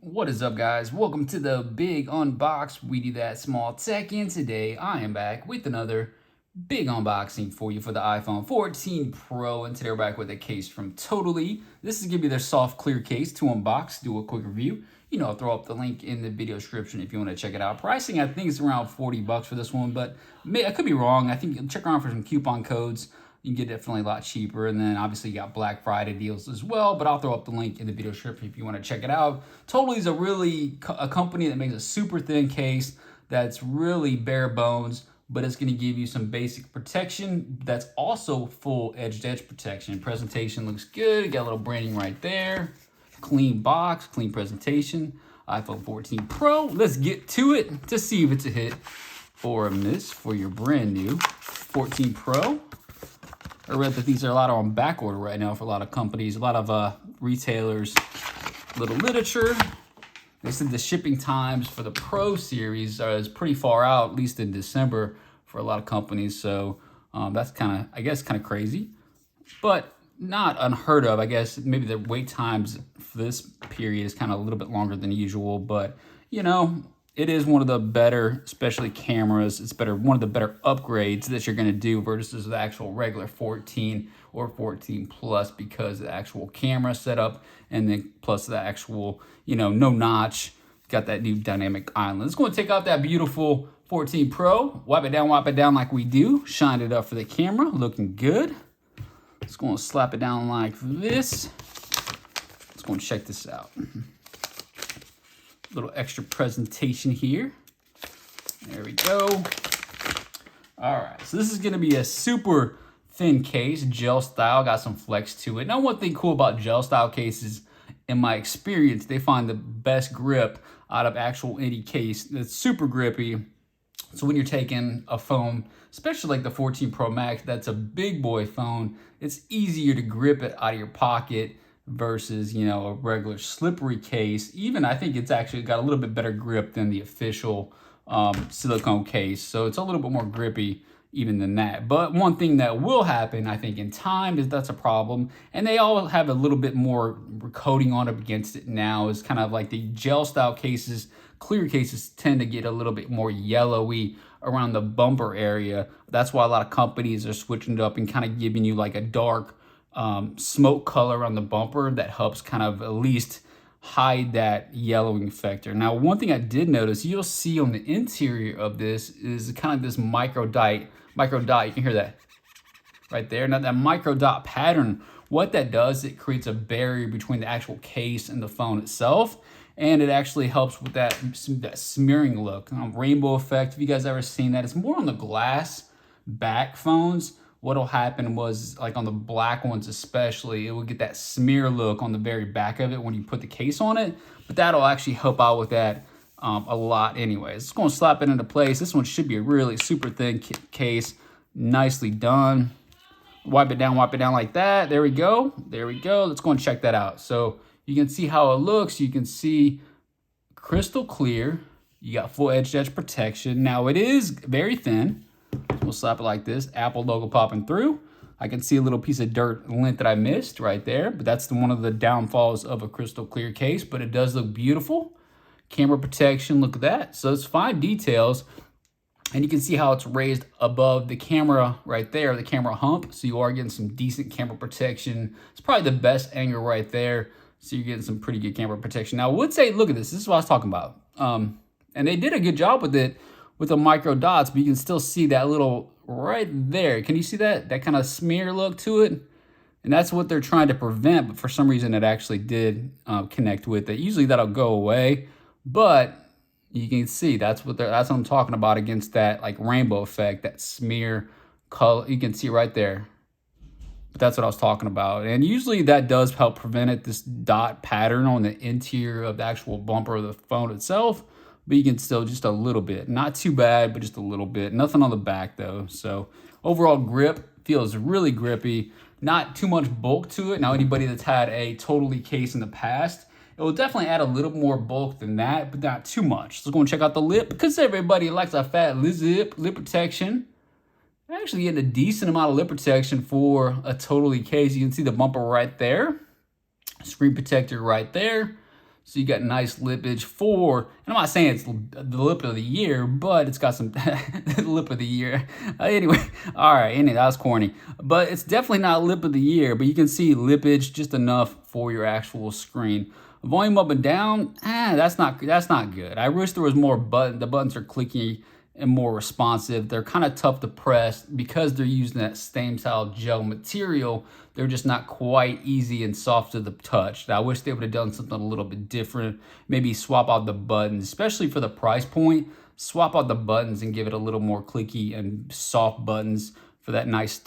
What is up, guys? Welcome to the big unbox. We do that small tech, and today I am back with another big unboxing for you for the iPhone 14 Pro. And today we're back with a case from Totallee. This is gonna be their soft clear case to unbox, do a quick review. I'll throw up the link in the video description if you want to check it out. Pricing, I think, is around 40 bucks for this one, but I could be wrong. I think check around for some coupon codes. You can get definitely a lot cheaper. And then obviously you got Black Friday deals as well, but I'll throw up the link in the video description if you want to check it out. Totallee is a company that makes a super thin case that's really bare bones, but it's going to give you some basic protection that's also full edge-to-edge protection. Presentation looks good. You got a little branding right there. Clean box, clean presentation. iPhone 14 Pro. Let's get to it to see if it's a hit or a miss for your brand new 14 Pro. I read that these are a lot on back order right now for a lot of companies, a lot of retailers. Little literature. They said the shipping times for the Pro series is pretty far out, at least in December for a lot of companies. So that's kind of crazy, but not unheard of. I guess maybe the wait times for this period is kind of a little bit longer than usual, but it is one of the better, especially cameras. It's one of the better upgrades that you're going to do versus the actual regular 14 or 14 Plus, because of the actual camera setup and then plus the actual, no notch. Got that new dynamic island. Let's go and take out that beautiful 14 Pro. Wipe it down like we do. Shine it up for the camera. Looking good. Let's go and slap it down like this. Let's go and check this out. Little extra presentation here. There we go. All right, so this is gonna be a super thin case, gel style, got some flex to it. Now, one thing cool about gel style cases, in my experience, they find the best grip out of actual any case that's super grippy. So when you're taking a phone, especially like the 14 Pro Max, that's a big boy phone, it's easier to grip it out of your pocket versus, a regular slippery case. Even I think it's actually got a little bit better grip than the official silicone case. So it's a little bit more grippy even than that. But one thing that will happen, I think, in time is that's a problem. And they all have a little bit more coating on it against it now. Is kind of like the gel style cases, clear cases tend to get a little bit more yellowy around the bumper area. That's why a lot of companies are switching it up and kind of giving you like a dark smoke color on the bumper that helps kind of at least hide that yellowing factor. Now, one thing I did notice, you'll see on the interior of this is kind of this micro dot. You can hear that right there. Now, that micro dot pattern, what that does, it creates a barrier between the actual case and the phone itself, and it actually helps with that smearing look. Rainbow effect, if you guys ever seen that, it's more on the glass back phones. What'll happen was, like on the black ones especially, it will get that smear look on the very back of it when you put the case on it. But that'll actually help out with that a lot anyways. It's going to slap it into place. This one should be a really super thin case. Nicely done. Wipe it down like that. There we go. Let's go and check that out. So you can see how it looks. You can see crystal clear. You got full edge-to-edge protection. Now, it is very thin. We'll slap it like this. Apple logo popping through. I can see a little piece of dirt lint that I missed right there, but that's one of the downfalls of a crystal clear case, but it does look beautiful. Camera protection, look at that. So it's fine details, and you can see how it's raised above the camera right there, the camera hump, so you are getting some decent camera protection. It's probably the best angle right there, so you're getting some pretty good camera protection. Now, I would say, look at this. This is what I was talking about. And they did a good job with it, with the micro dots, but you can still see that little right there. Can you see that? That kind of smear look to it? And that's what they're trying to prevent, but for some reason it actually did connect with it. Usually that'll go away, but you can see that's what I'm talking about against that like rainbow effect, that smear color. You can see right there. But that's what I was talking about. And usually that does help prevent it, this dot pattern on the interior of the actual bumper of the phone itself. But you can still just a little bit. Not too bad, but just a little bit. Nothing on the back though. So overall grip feels really grippy. Not too much bulk to it. Now, anybody that's had a Totallee case in the past, it will definitely add a little more bulk than that, but not too much. Let's go and check out the lip, because everybody likes a fat lip protection. Actually getting a decent amount of lip protection for a Totallee case. You can see the bumper right there. Screen protector right there. So you got nice lippage for, and I'm not saying it's the lip of the year, but it's got some the lip of the year. Anyway, all right, anyway, that was corny. But it's definitely not lip of the year, but you can see lippage just enough for your actual screen. Volume up and down, that's not good. I wish there was more the buttons are clicky and more responsive. They're kind of tough to press because they're using that same style gel material. They're just not quite easy and soft to the touch. I wish they would have done something a little bit different. Maybe swap out the buttons, especially for the price point. Swap out the buttons and give it a little more clicky and soft buttons for that nice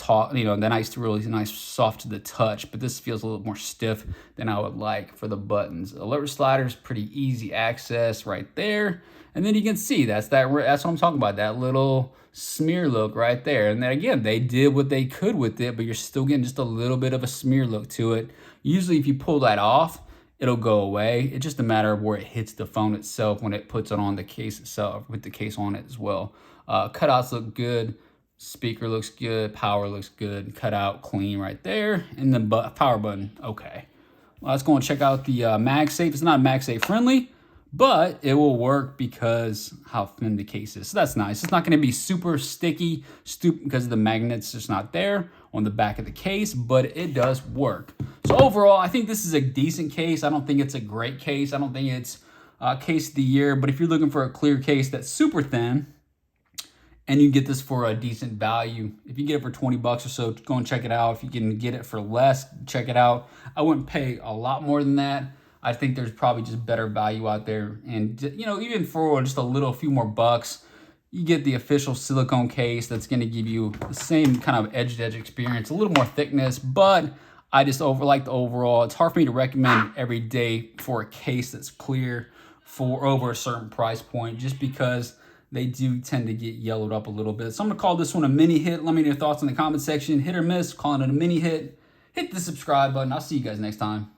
really nice soft to the touch. But this feels a little more stiff than I would like for the buttons. Alert sliders, pretty easy access right there. And then you can see that's what I'm talking about, that little smear look right there. And then again, they did what they could with it, but you're still getting just a little bit of a smear look to it. Usually if you pull that off, it'll go away. It's just a matter of where it hits the phone itself when it puts it on the case itself, with the case on it as well. Cutouts look good. Speaker looks good. Power looks good. Cutout clean right there. And the power button, okay. Well, let's go and check out the MagSafe. It's not MagSafe friendly, but it will work because how thin the case is. So that's nice. It's not going to be super sticky because the magnet's just not there on the back of the case, but it does work. So overall, I think this is a decent case. I don't think it's a great case. I don't think it's case of the year, but if you're looking for a clear case that's super thin and you get this for a decent value, if you get it for 20 bucks or so, go and check it out. If you can get it for less, check it out. I wouldn't pay a lot more than that. I think there's probably just better value out there. And, you know, even for just a few more bucks, you get the official silicone case that's going to give you the same kind of edge-to-edge experience, a little more thickness, but I just like the overall. It's hard for me to recommend every day for a case that's clear for over a certain price point, just because they do tend to get yellowed up a little bit. So I'm going to call this one a mini hit. Let me know your thoughts in the comment section. Hit or miss, calling it a mini hit. Hit the subscribe button. I'll see you guys next time.